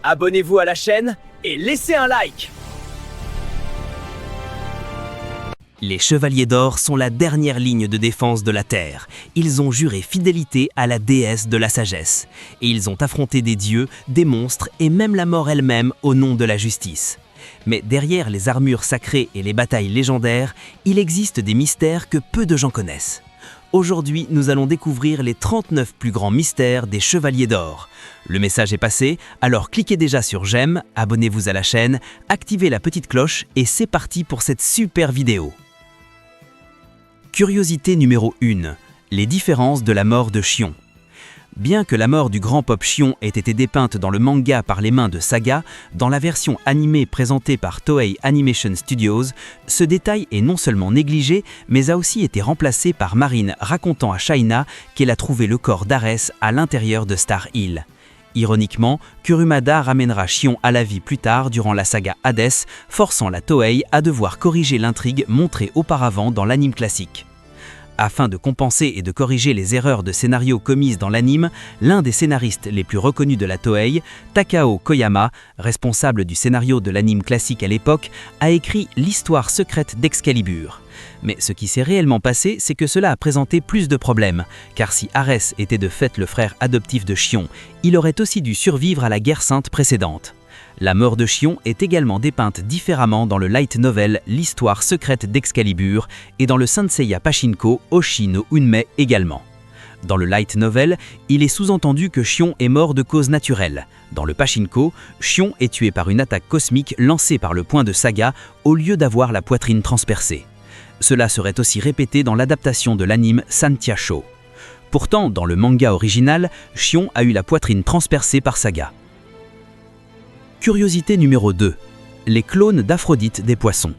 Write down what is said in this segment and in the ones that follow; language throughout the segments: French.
abonnez-vous à la chaîne et laissez un like. Les Chevaliers d'Or sont la dernière ligne de défense de la Terre. Ils ont juré fidélité à la déesse de la sagesse. Et ils ont affronté des dieux, des monstres et même la mort elle-même au nom de la justice. Mais derrière les armures sacrées et les batailles légendaires, il existe des mystères que peu de gens connaissent. Aujourd'hui, nous allons découvrir les 39 plus grands mystères des Chevaliers d'Or. Le message est passé, alors cliquez déjà sur j'aime, abonnez-vous à la chaîne, activez la petite cloche et c'est parti pour cette super vidéo. Curiosité numéro 1. Les différences de la mort de Shion. Bien que la mort du grand pop Shion ait été dépeinte dans le manga par les mains de Saga, dans la version animée présentée par Toei Animation Studios, ce détail est non seulement négligé, mais a aussi été remplacé par Marine racontant à Shaina qu'elle a trouvé le corps d'Ares à l'intérieur de Star Hill. Ironiquement, Kurumada ramènera Shion à la vie plus tard durant la saga Hades, forçant la Toei à devoir corriger l'intrigue montrée auparavant dans l'anime classique. Afin de compenser et de corriger les erreurs de scénario commises dans l'anime, l'un des scénaristes les plus reconnus de la Toei, Takao Koyama, responsable du scénario de l'anime classique à l'époque, a écrit l'histoire secrète d'Excalibur. Mais ce qui s'est réellement passé, c'est que cela a présenté plus de problèmes, car si Ares était de fait le frère adoptif de Shion, il aurait aussi dû survivre à la guerre sainte précédente. La mort de Shion est également dépeinte différemment dans le light novel L'histoire secrète d'Excalibur et dans le Sanseiya Pachinko Oshi no Unmei également. Dans le light novel, il est sous-entendu que Shion est mort de cause naturelle. Dans le Pachinko, Shion est tué par une attaque cosmique lancée par le point de Saga au lieu d'avoir la poitrine transpercée. Cela serait aussi répété dans l'adaptation de l'anime Santia Show. Pourtant, dans le manga original, Shion a eu la poitrine transpercée par Saga. Curiosité numéro 2. Les clones d'Aphrodite des poissons.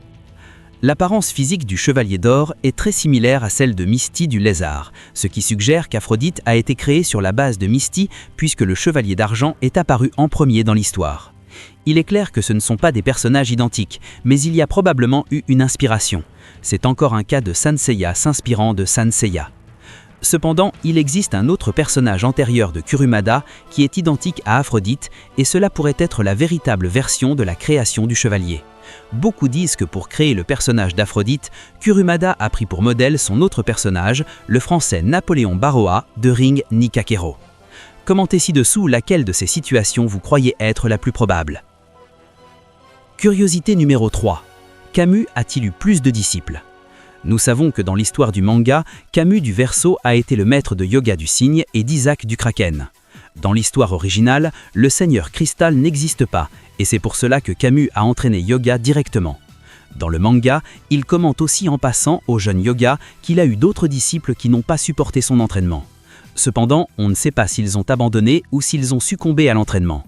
L'apparence physique du Chevalier d'Or est très similaire à celle de Misty du Lézard, ce qui suggère qu'Aphrodite a été créée sur la base de Misty puisque le Chevalier d'Argent est apparu en premier dans l'histoire. Il est clair que ce ne sont pas des personnages identiques, mais il y a probablement eu une inspiration. C'est encore un cas de Sanseiya s'inspirant de Sanseiya. Cependant, il existe un autre personnage antérieur de Kurumada qui est identique à Aphrodite et cela pourrait être la véritable version de la création du chevalier. Beaucoup disent que pour créer le personnage d'Aphrodite, Kurumada a pris pour modèle son autre personnage, le français Napoléon Barroa de Ring Nikakero. Commentez ci-dessous laquelle de ces situations vous croyez être la plus probable. Curiosité numéro 3. Camus a-t-il eu plus de disciples ? Nous savons que dans l'histoire du manga, Camus du Verseau a été le maître de Yoga du Cygne et d'Isaac du Kraken. Dans l'histoire originale, le seigneur Cristal n'existe pas, et c'est pour cela que Camus a entraîné Yoga directement. Dans le manga, il commente aussi en passant au jeune Yoga qu'il a eu d'autres disciples qui n'ont pas supporté son entraînement. Cependant, on ne sait pas s'ils ont abandonné ou s'ils ont succombé à l'entraînement.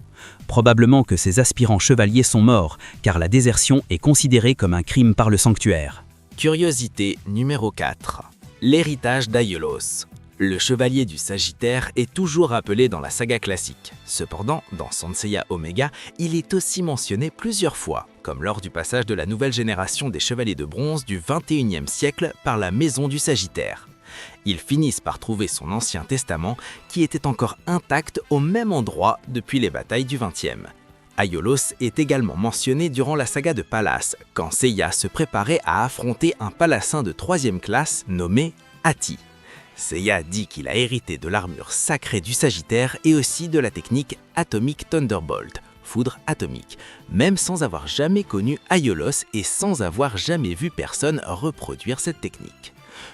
Probablement que ces aspirants chevaliers sont morts, car la désertion est considérée comme un crime par le sanctuaire. Curiosité numéro 4. L'héritage d'Aiolos. Le chevalier du Sagittaire est toujours appelé dans la saga classique. Cependant, dans Sanseiya Omega, il est aussi mentionné plusieurs fois, comme lors du passage de la nouvelle génération des chevaliers de bronze du XXIe siècle par la maison du Sagittaire. Ils finissent par trouver son ancien testament qui était encore intact au même endroit depuis les batailles du XXe. Aiolos est également mentionné durant la saga de Pallas, quand Seiya se préparait à affronter un palassin de 3e classe nommé Ati. Seiya dit qu'il a hérité de l'armure sacrée du Sagittaire et aussi de la technique Atomic Thunderbolt, foudre atomique, même sans avoir jamais connu Aiolos et sans avoir jamais vu personne reproduire cette technique.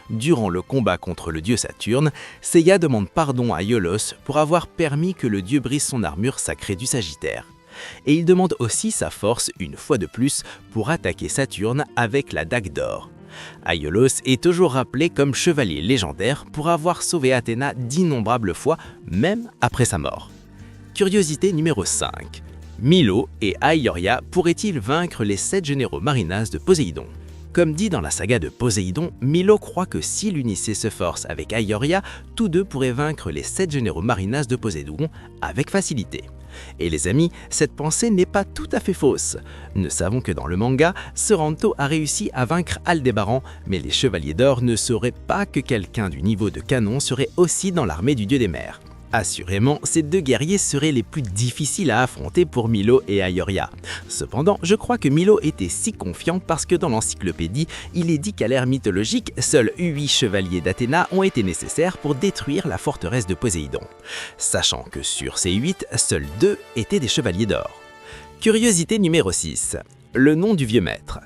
Durant le combat contre le dieu Saturne, Seiya demande pardon à Aiolos pour avoir permis que le dieu brise son armure sacrée du Sagittaire. Et il demande aussi sa force une fois de plus pour attaquer Saturne avec la dague d'or. Aiolos est toujours rappelé comme chevalier légendaire pour avoir sauvé Athéna d'innombrables fois, même après sa mort. Curiosité numéro 5. Milo et Aioria pourraient-ils vaincre les 7 généraux marinas de Poséidon ? Comme dit dans la saga de Poséidon, Milo croit que s'il unissait ses forces avec Aioria, tous deux pourraient vaincre les 7 généraux marinas de Poséidon avec facilité. Et les amis, cette pensée n'est pas tout à fait fausse. Nous savons que dans le manga, Sorrento a réussi à vaincre Aldébaran, mais les Chevaliers d'Or ne sauraient pas que quelqu'un du niveau de Canon serait aussi dans l'armée du dieu des mers. Assurément, ces deux guerriers seraient les plus difficiles à affronter pour Milo et Aioria. Cependant, je crois que Milo était si confiant parce que dans l'encyclopédie, il est dit qu'à l'ère mythologique, seuls 8 chevaliers d'Athéna ont été nécessaires pour détruire la forteresse de Poséidon. Sachant que sur ces 8, seuls 2 étaient des chevaliers d'or. Curiosité numéro 6. Le nom du vieux maître.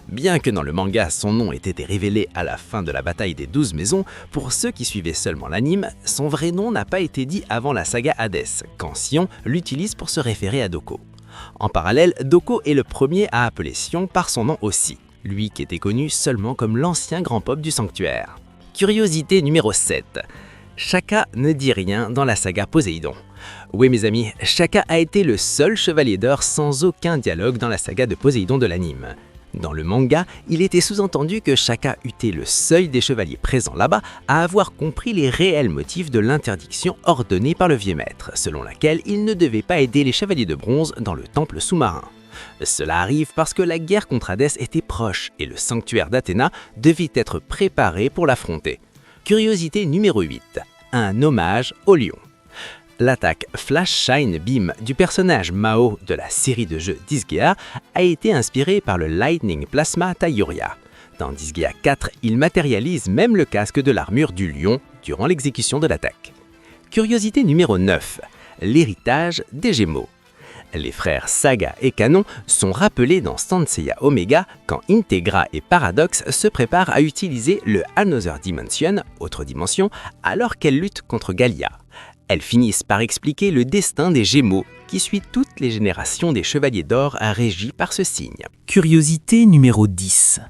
Bien que dans le manga son nom ait été révélé à la fin de la bataille des 12 maisons, pour ceux qui suivaient seulement l'anime, son vrai nom n'a pas été dit avant la saga Hadès, quand Sion l'utilise pour se référer à Doko. En parallèle, Doko est le premier à appeler Sion par son nom aussi, lui qui était connu seulement comme l'ancien grand pop du sanctuaire. Curiosité numéro 7. Shaka ne dit rien dans la saga Poséidon. Oui mes amis, Shaka a été le seul chevalier d'or sans aucun dialogue dans la saga de Poséidon de l'anime. Dans le manga, il était sous-entendu que Shaka eût été le seul des chevaliers présents là-bas à avoir compris les réels motifs de l'interdiction ordonnée par le vieux maître, selon laquelle il ne devait pas aider les chevaliers de bronze dans le temple sous-marin. Cela arrive parce que la guerre contre Hadès était proche et le sanctuaire d'Athéna devait être préparé pour l'affronter. Curiosité numéro 8. Un hommage au lion. L'attaque Flash Shine Beam du personnage Mao de la série de jeux Disgaea a été inspirée par le Lightning Plasma Taioria. Dans Disgaea 4, il matérialise même le casque de l'armure du lion durant l'exécution de l'attaque. Curiosité numéro 9. L'héritage des Gémeaux. Les frères Saga et Kanon sont rappelés dans Sanseiya Omega quand Integra et Paradox se préparent à utiliser le Another Dimension, autre dimension, alors qu'elles luttent contre Gallia. Elles finissent par expliquer le destin des Gémeaux, qui suit toutes les générations des Chevaliers d'Or régis par ce signe. Curiosité numéro 10.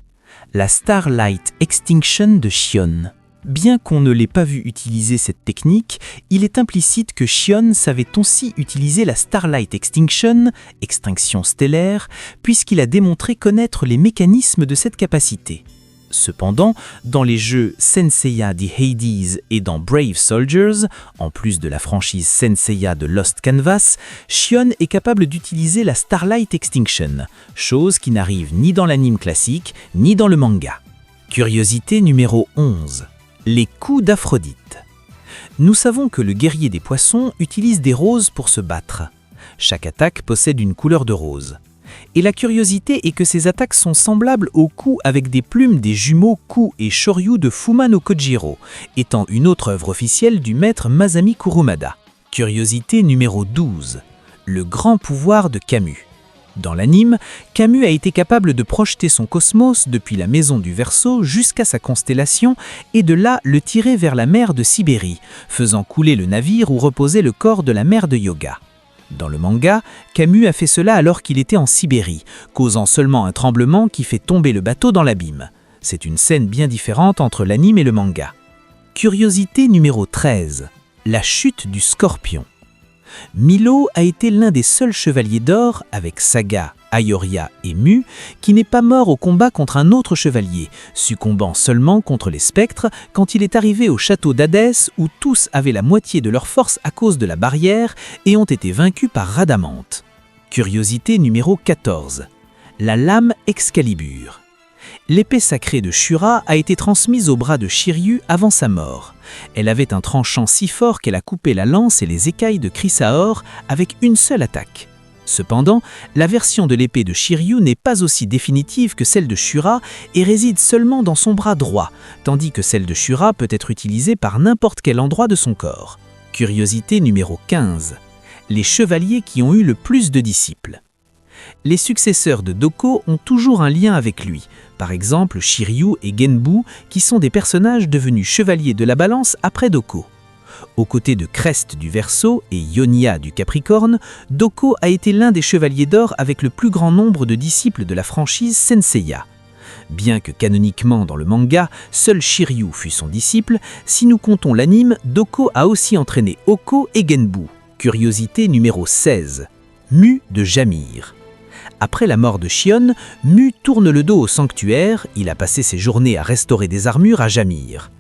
La Starlight Extinction de Shion. Bien qu'on ne l'ait pas vu utiliser cette technique, il est implicite que Shion savait aussi utiliser la Starlight Extinction, extinction stellaire, puisqu'il a démontré connaître les mécanismes de cette capacité. Cependant, dans les jeux Senseiya The Hades et dans Brave Soldiers, en plus de la franchise Senseiya de Lost Canvas, Shion est capable d'utiliser la Starlight Extinction, chose qui n'arrive ni dans l'anime classique, ni dans le manga. Curiosité numéro 11. Les coups d'Aphrodite. Nous savons que le guerrier des poissons utilise des roses pour se battre. Chaque attaque possède une couleur de rose. Et la curiosité est que ces attaques sont semblables aux coups avec des plumes des jumeaux Ku et Shoryu de Fuma no Kojiro, étant une autre œuvre officielle du maître Masami Kurumada. Curiosité numéro 12. Le grand pouvoir de Camus. Dans l'anime, Camus a été capable de projeter son cosmos depuis la maison du Verseau jusqu'à sa constellation et de là le tirer vers la mer de Sibérie, faisant couler le navire où reposait le corps de la mère de Yoga. Dans le manga, Camus a fait cela alors qu'il était en Sibérie, causant seulement un tremblement qui fait tomber le bateau dans l'abîme. C'est une scène bien différente entre l'anime et le manga. Curiosité numéro 13. La chute du scorpion. Milo a été l'un des seuls chevaliers d'or, avec Saga, Aioria et Mu, qui n'est pas mort au combat contre un autre chevalier, succombant seulement contre les spectres quand il est arrivé au château d'Hadès où tous avaient la moitié de leur force à cause de la barrière et ont été vaincus par Rhadamante. Curiosité numéro 14. La lame Excalibur. L'épée sacrée de Shura a été transmise au bras de Shiryu avant sa mort. Elle avait un tranchant si fort qu'elle a coupé la lance et les écailles de Chrysaor avec une seule attaque. Cependant, la version de l'épée de Shiryu n'est pas aussi définitive que celle de Shura et réside seulement dans son bras droit, tandis que celle de Shura peut être utilisée par n'importe quel endroit de son corps. Curiosité numéro 15. Les chevaliers qui ont eu le plus de disciples. Les successeurs de Doko ont toujours un lien avec lui, par exemple Shiryu et Genbu qui sont des personnages devenus chevaliers de la balance après Doko. Aux côtés de Crest du Verseau et Ionia du Capricorne, Doko a été l'un des chevaliers d'or avec le plus grand nombre de disciples de la franchise Senseiya. Bien que canoniquement dans le manga, seul Shiryu fut son disciple, si nous comptons l'anime, Doko a aussi entraîné Oko et Genbu. Curiosité numéro 16. Mu de Jamir. Après la mort de Shion, Mu tourne le dos au sanctuaire, il a passé ses journées à restaurer des armures à Jamir.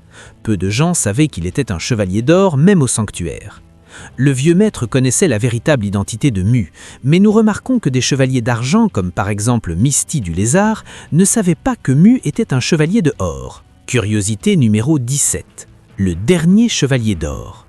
Peu de gens savaient qu'il était un chevalier d'or, même au sanctuaire. Le vieux maître connaissait la véritable identité de Mu, mais nous remarquons que des chevaliers d'argent, comme par exemple Misty du Lézard, ne savaient pas que Mu était un chevalier de or. Curiosité numéro 17. Le dernier chevalier d'or.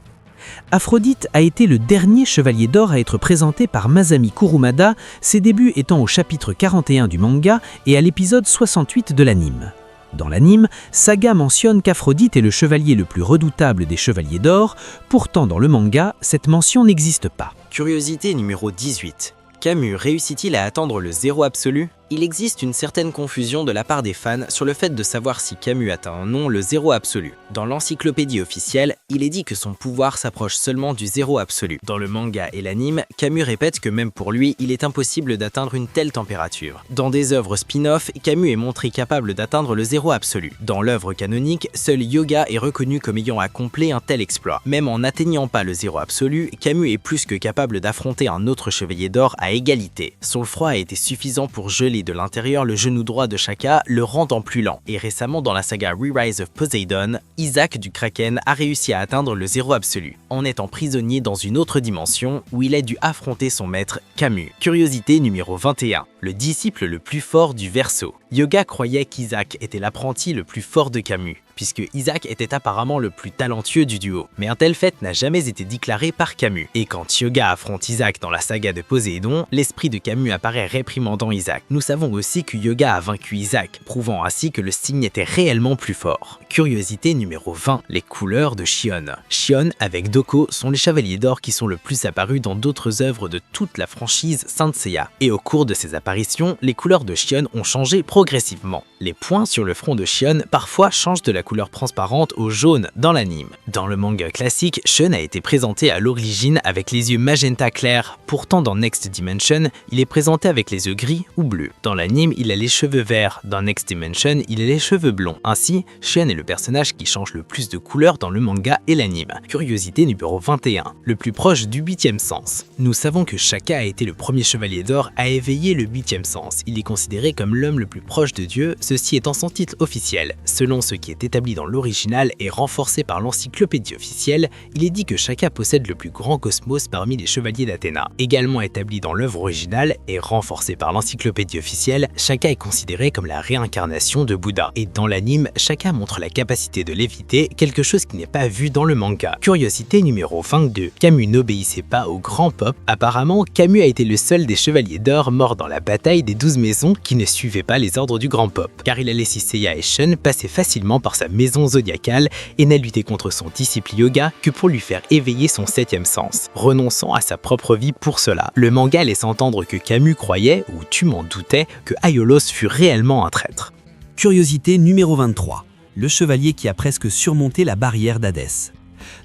Aphrodite a été le dernier chevalier d'or à être présenté par Masami Kurumada, ses débuts étant au chapitre 41 du manga et à l'épisode 68 de l'anime. Dans l'anime, Saga mentionne qu'Aphrodite est le chevalier le plus redoutable des chevaliers d'or, pourtant dans le manga, cette mention n'existe pas. Curiosité numéro 18. Camus réussit-il à atteindre le zéro absolu ? Il existe une certaine confusion de la part des fans sur le fait de savoir si Camus atteint ou non le zéro absolu. Dans l'encyclopédie officielle, il est dit que son pouvoir s'approche seulement du zéro absolu. Dans le manga et l'anime, Camus répète que même pour lui, il est impossible d'atteindre une telle température. Dans des œuvres spin-off, Camus est montré capable d'atteindre le zéro absolu. Dans l'œuvre canonique, seul Hyuga est reconnu comme ayant accompli un tel exploit. Même en n'atteignant pas le zéro absolu, Camus est plus que capable d'affronter un autre chevalier d'or à égalité. Son froid a été suffisant pour geler de l'intérieur le genou droit de Shaka, le rendant plus lent. Et récemment dans la saga Re-Rise of Poseidon, Isaac du Kraken a réussi à atteindre le zéro absolu, en étant prisonnier dans une autre dimension où il a dû affronter son maître Camus. Curiosité numéro 21. Le disciple le plus fort du Verseau. Hyuga croyait qu'Isaac était l'apprenti le plus fort de Camus, puisque Isaac était apparemment le plus talentueux du duo. Mais un tel fait n'a jamais été déclaré par Camus. Et quand Hyuga affronte Isaac dans la saga de Poséidon, l'esprit de Camus apparaît réprimandant Isaac. Nous savons aussi que Hyuga a vaincu Isaac, prouvant ainsi que le signe était réellement plus fort. Curiosité numéro 20. Les couleurs de Shion. Shion avec Doko sont les chevaliers d'or qui sont le plus apparus dans d'autres œuvres de toute la franchise Saint Seiya. Et au cours de ces apparitions, les couleurs de Shion ont changé progressivement. Les points sur le front de Shion parfois changent de la couleur transparente au jaune dans l'anime. Dans le manga classique, Shion a été présenté à l'origine avec les yeux magenta clair, pourtant dans Next Dimension, il est présenté avec les yeux gris ou bleus. Dans l'anime, il a les cheveux verts, dans Next Dimension, il a les cheveux blonds. Ainsi, Shion est le personnage qui change le plus de couleurs dans le manga et l'anime. Curiosité numéro 21, le plus proche du 8e sens. Nous savons que Shaka a été le premier chevalier d'or à éveiller le 8e sens. Il est considéré comme l'homme le plus proche de Dieu, ceci étant son titre officiel. Selon ce qui est établi dans l'original et renforcé par l'encyclopédie officielle, il est dit que Shaka possède le plus grand cosmos parmi les chevaliers d'Athéna. Également établi dans l'œuvre originale et renforcé par l'encyclopédie officielle, Shaka est considéré comme la réincarnation de Bouddha. Et dans l'anime, Shaka montre la capacité de léviter, quelque chose qui n'est pas vu dans le manga. Curiosité numéro 22. Camus n'obéissait pas au grand pop. Apparemment, Camus a été le seul des chevaliers d'or morts dans la bataille des 12 maisons qui ne suivaient pas les ordres du grand pop, car il a laissé Seiya et Shun passer facilement par sa maison zodiacale et n'a lutté contre son disciple Hyuga que pour lui faire éveiller son 7e sens, renonçant à sa propre vie pour cela. Le manga laisse entendre que Camus croyait, ou tu m'en doutais, que Aiolos fut réellement un traître. Curiosité numéro 23. Le chevalier qui a presque surmonté la barrière d'Hadès.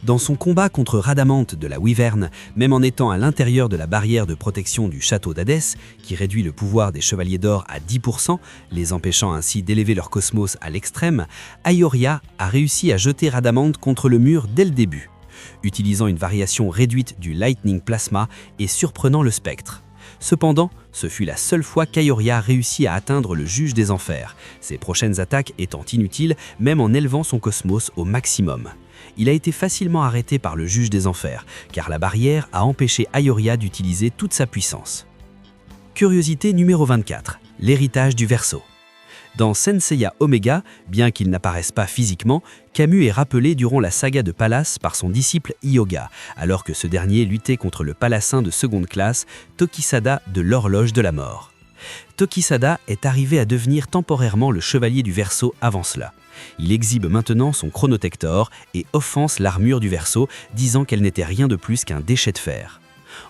Dans son combat contre Rhadamante de la Wyverne, même en étant à l'intérieur de la barrière de protection du château d'Hadès, qui réduit le pouvoir des chevaliers d'or à 10%, les empêchant ainsi d'élever leur cosmos à l'extrême, Aioria a réussi à jeter Rhadamante contre le mur dès le début, utilisant une variation réduite du Lightning Plasma et surprenant le spectre. Cependant, ce fut la seule fois qu'Aioria réussit à atteindre le juge des enfers, ses prochaines attaques étant inutiles même en élevant son cosmos au maximum. Il a été facilement arrêté par le juge des enfers, car la barrière a empêché Aioria d'utiliser toute sa puissance. Curiosité numéro 24. L'héritage du Verseau. Dans Senseiya Omega, bien qu'il n'apparaisse pas physiquement, Camus est rappelé durant la saga de Pallas par son disciple Hyuga, alors que ce dernier luttait contre le palassin de seconde classe, Tokisada de l'horloge de la mort. Tokisada est arrivé à devenir temporairement le chevalier du Verseau avant cela. Il exhibe maintenant son chronotector et offense l'armure du Verseau, disant qu'elle n'était rien de plus qu'un déchet de fer.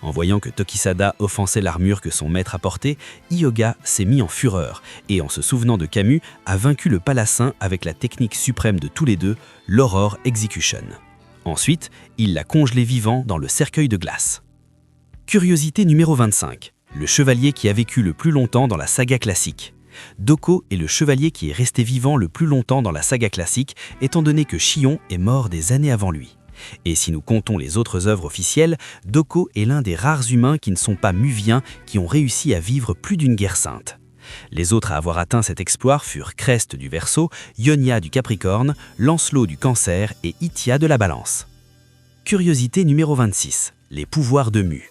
En voyant que Tokisada offensait l'armure que son maître a portée, Hyuga s'est mis en fureur et, en se souvenant de Camus, a vaincu le palassin avec la technique suprême de tous les deux, l'Aurore Execution. Ensuite, il l'a congelé vivant dans le cercueil de glace. Curiosité numéro 25. Le chevalier qui a vécu le plus longtemps dans la saga classique. Doko est le chevalier qui est resté vivant le plus longtemps dans la saga classique, étant donné que Shion est mort des années avant lui. Et si nous comptons les autres œuvres officielles, Doko est l'un des rares humains qui ne sont pas muviens qui ont réussi à vivre plus d'une guerre sainte. Les autres à avoir atteint cet exploit furent Crest du Verseau, Ionia du Capricorne, Lancelot du Cancer et Itia de la Balance. Curiosité numéro 26. Les pouvoirs de Mu.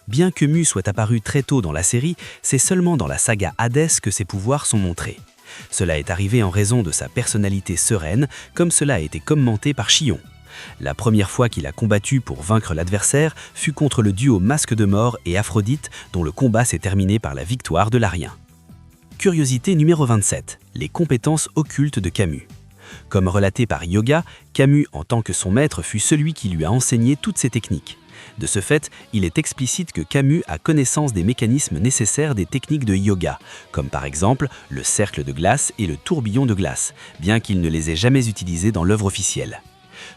Bien que Mu soit apparu très tôt dans la série, c'est seulement dans la saga Hadès que ses pouvoirs sont montrés. Cela est arrivé en raison de sa personnalité sereine, comme cela a été commenté par Shion. La première fois qu'il a combattu pour vaincre l'adversaire fut contre le duo Masque de Mort et Aphrodite, dont le combat s'est terminé par la victoire de l'Arien. Curiosité numéro 27. Les compétences occultes de Camus. Comme relaté par Yoga, Camus, en tant que son maître, fut celui qui lui a enseigné toutes ces techniques. De ce fait, il est explicite que Camus a connaissance des mécanismes nécessaires des techniques de yoga, comme par exemple le cercle de glace et le tourbillon de glace, bien qu'il ne les ait jamais utilisés dans l'œuvre officielle.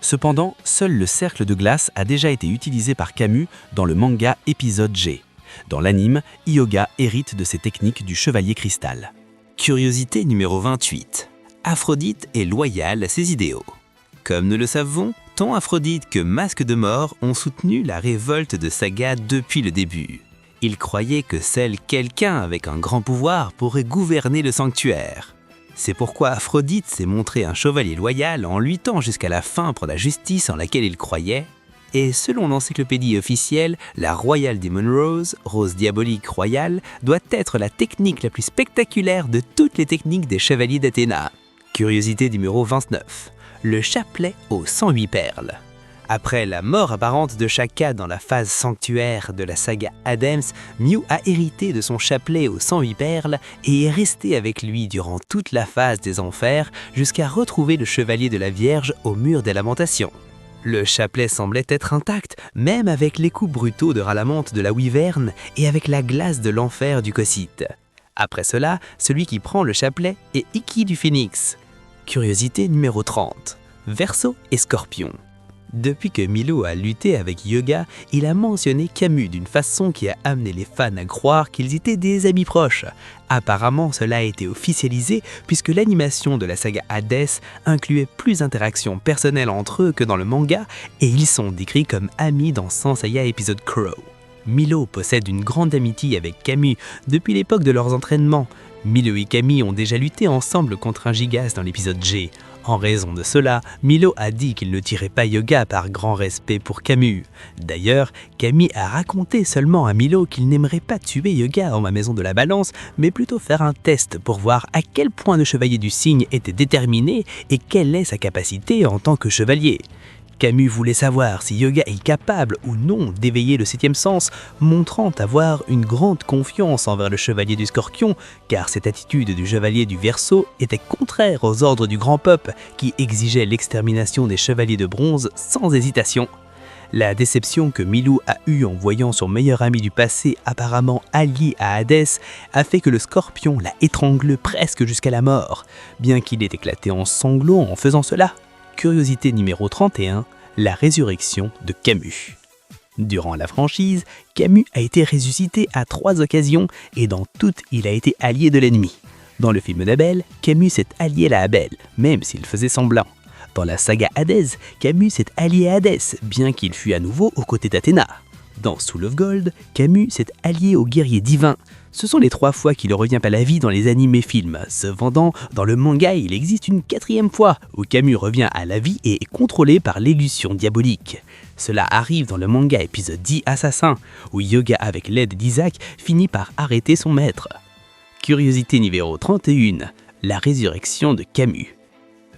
Cependant, seul le cercle de glace a déjà été utilisé par Camus dans le manga épisode G. Dans l'anime, Hyuga hérite de ces techniques du Chevalier Cristal. Curiosité numéro 28. Aphrodite est loyale à ses idéaux. Comme nous le savons, tant Aphrodite que Masque de Mort ont soutenu la révolte de Saga depuis le début. Ils croyaient que seul quelqu'un avec un grand pouvoir pourrait gouverner le sanctuaire. C'est pourquoi Aphrodite s'est montré un chevalier loyal en luttant jusqu'à la fin pour la justice en laquelle il croyait. Et selon l'encyclopédie officielle, la Royal Demon Rose, rose diabolique royale, doit être la technique la plus spectaculaire de toutes les techniques des chevaliers d'Athéna. Curiosité numéro 29. Le chapelet aux 108 perles. Après la mort apparente de Shaka dans la phase sanctuaire de la saga Hades, Mew a hérité de son chapelet aux 108 perles et est resté avec lui durant toute la phase des enfers jusqu'à retrouver le chevalier de la Vierge au mur des lamentations. Le chapelet semblait être intact, même avec les coups brutaux de Rhalamonte de la Wyverne et avec la glace de l'enfer du Cocyte. Après cela, celui qui prend le chapelet est Ikki du Phénix. Curiosité numéro 30. Verseau et Scorpion. Depuis que Milo a lutté avec Yoga, il a mentionné Camus d'une façon qui a amené les fans à croire qu'ils étaient des amis proches. Apparemment, cela a été officialisé puisque l'animation de la saga Hades incluait plus d'interactions personnelles entre eux que dans le manga et ils sont décrits comme amis dans Sanseiya épisode Crow. Milo possède une grande amitié avec Camus depuis l'époque de leurs entraînements. Milo et Camille ont déjà lutté ensemble contre un Gigas dans l'épisode G. En raison de cela, Milo a dit qu'il ne tirait pas Yoga par grand respect pour Camus. D'ailleurs, Camille a raconté seulement à Milo qu'il n'aimerait pas tuer Yoga en ma maison de la balance, mais plutôt faire un test pour voir à quel point le chevalier du cygne était déterminé et quelle est sa capacité en tant que chevalier. Camus voulait savoir si Yoga est capable ou non d'éveiller le 7e sens, montrant avoir une grande confiance envers le chevalier du Scorpion, car cette attitude du chevalier du Verseau était contraire aux ordres du Grand Pop, qui exigeait l'extermination des chevaliers de bronze sans hésitation. La déception que Milou a eue en voyant son meilleur ami du passé apparemment allié à Hadès a fait que le Scorpion l'a étranglé presque jusqu'à la mort, bien qu'il ait éclaté en sanglots en faisant cela. Curiosité numéro 31, la résurrection de Camus. Durant la franchise, Camus a été ressuscité à 3 occasions et dans toutes, il a été allié de l'ennemi. Dans le film d'Abel, Camus s'est allié à Abel, même s'il faisait semblant. Dans la saga Hadès, Camus s'est allié à Hadès, bien qu'il fût à nouveau aux côtés d'Athéna. Dans Soul of Gold, Camus s'est allié au guerrier divin. Ce sont les 3 fois qu'il revient à la vie dans les animés films. Cependant, dans le manga, il existe une 4e fois où Camus revient à la vie et est contrôlé par l'éllusion diabolique. Cela arrive dans le manga épisode 10 Assassin, où Yoga, avec l'aide d'Isaac, finit par arrêter son maître. Curiosité numéro 31, la résurrection de Camus.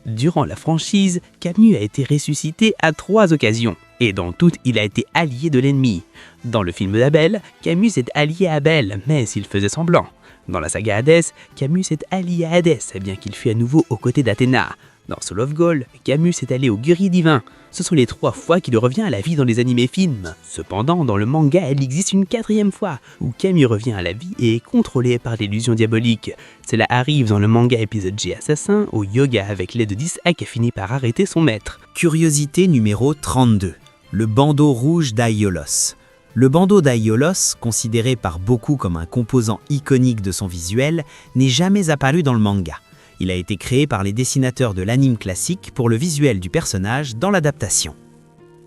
Durant la franchise, Camus a été ressuscité à 3 occasions, et dans toutes, il a été allié de l'ennemi. Dans le film d'Abel, Camus est allié à Abel, mais s'il faisait semblant. Dans la saga Hadès, Camus est allié à Hadès, bien qu'il fût à nouveau aux côtés d'Athéna. Dans Soul of Gold, Camus est allé au guerrier divin. Ce sont les 3 fois qu'il revient à la vie dans les animés films. Cependant, dans le manga, il existe une 4e fois, où Camus revient à la vie et est contrôlé par l'illusion diabolique. Cela arrive dans le manga épisode G Assassin, où Yoga, avec l'aide d'Isaac, finit par arrêter son maître. Curiosité numéro 32, le bandeau rouge d'Aiolos. Le bandeau d'Aiolos, considéré par beaucoup comme un composant iconique de son visuel, n'est jamais apparu dans le manga. Il a été créé par les dessinateurs de l'anime classique pour le visuel du personnage dans l'adaptation.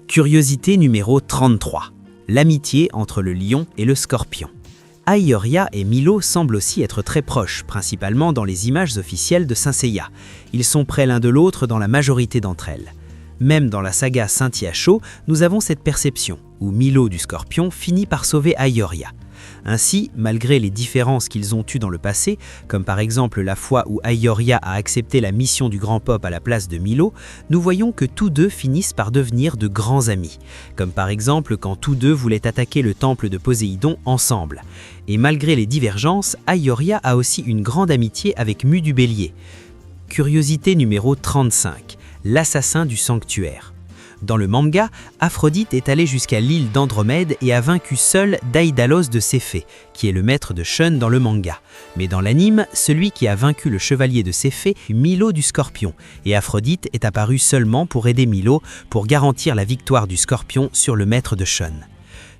Curiosité numéro 33, l'amitié entre le lion et le scorpion. Aioria et Milo semblent aussi être très proches, principalement dans les images officielles de Saint Seiya. Ils sont près l'un de l'autre dans la majorité d'entre elles. Même dans la saga Saint-Hyacinthe, nous avons cette perception, où Milo du Scorpion finit par sauver Aioria. Ainsi, malgré les différences qu'ils ont eues dans le passé, comme par exemple la fois où Aioria a accepté la mission du Grand Pop à la place de Milo, nous voyons que tous deux finissent par devenir de grands amis, comme par exemple quand tous deux voulaient attaquer le temple de Poséidon ensemble. Et malgré les divergences, Aioria a aussi une grande amitié avec Mu du Bélier. Curiosité numéro 35, l'assassin du sanctuaire. Dans le manga, Aphrodite est allée jusqu'à l'île d'Andromède et a vaincu seul Daïdalos de Céphée, qui est le maître de Shun dans le manga. Mais dans l'anime, celui qui a vaincu le chevalier de Céphée est Milo du Scorpion, et Aphrodite est apparue seulement pour aider Milo pour garantir la victoire du Scorpion sur le maître de Shun.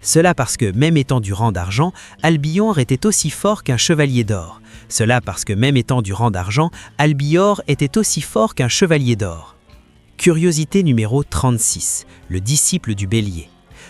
Cela parce que, même étant du rang d'argent, Albior était aussi fort qu'un chevalier d'or. Cela parce que, même étant du rang d'argent, Albior était aussi fort qu'un chevalier d'or. Curiosité numéro 36, le disciple du bélier.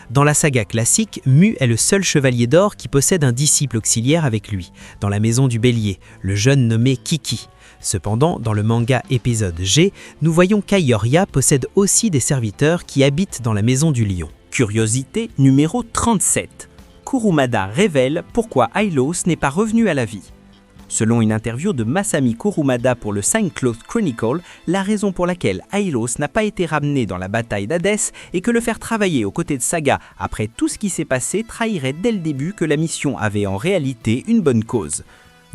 Dans la saga classique, Mu est le seul chevalier d'or qui possède un disciple auxiliaire avec lui, dans la maison du bélier, le jeune nommé Kiki. Cependant, dans le manga épisode G, nous voyons qu'Aioria possède aussi des serviteurs qui habitent dans la maison du lion. Curiosité numéro 37. Kurumada révèle pourquoi Hylos n'est pas revenu à la vie. Selon une interview de Masami Kurumada pour le Signcloth Chronicle, la raison pour laquelle Hylos n'a pas été ramené dans la bataille d'Hadès est que le faire travailler aux côtés de Saga après tout ce qui s'est passé trahirait dès le début que la mission avait en réalité une bonne cause.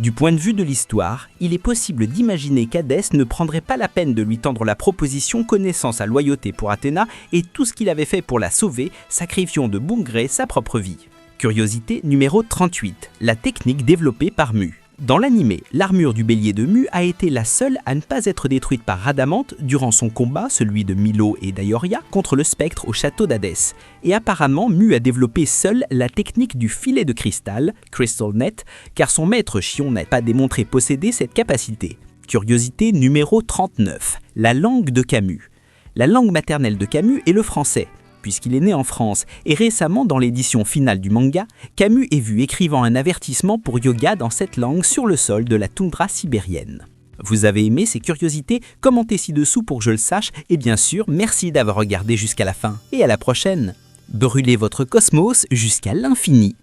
Du point de vue de l'histoire, il est possible d'imaginer qu'Hadès ne prendrait pas la peine de lui tendre la proposition connaissant sa loyauté pour Athéna et tout ce qu'il avait fait pour la sauver, sacrifiant de bon gré sa propre vie. Curiosité numéro 38, la technique développée par Mu. Dans l'animé, l'armure du bélier de Mu a été la seule à ne pas être détruite par Rhadamante durant son combat, celui de Milo et d'Aioria, contre le spectre au château d'Hadès. Et apparemment, Mu a développé seule la technique du filet de cristal, Crystal Net, car son maître Chion n'a pas démontré posséder cette capacité. Curiosité numéro 39, la langue de Camus. La langue maternelle de Camus est le français. Puisqu'il est né en France, et récemment dans l'édition finale du manga, Camus est vu écrivant un avertissement pour Yoga dans cette langue sur le sol de la toundra sibérienne. Vous avez aimé ces curiosités? Commentez ci-dessous pour que je le sache, et bien sûr, merci d'avoir regardé jusqu'à la fin. Et à la prochaine! Brûlez votre cosmos jusqu'à l'infini!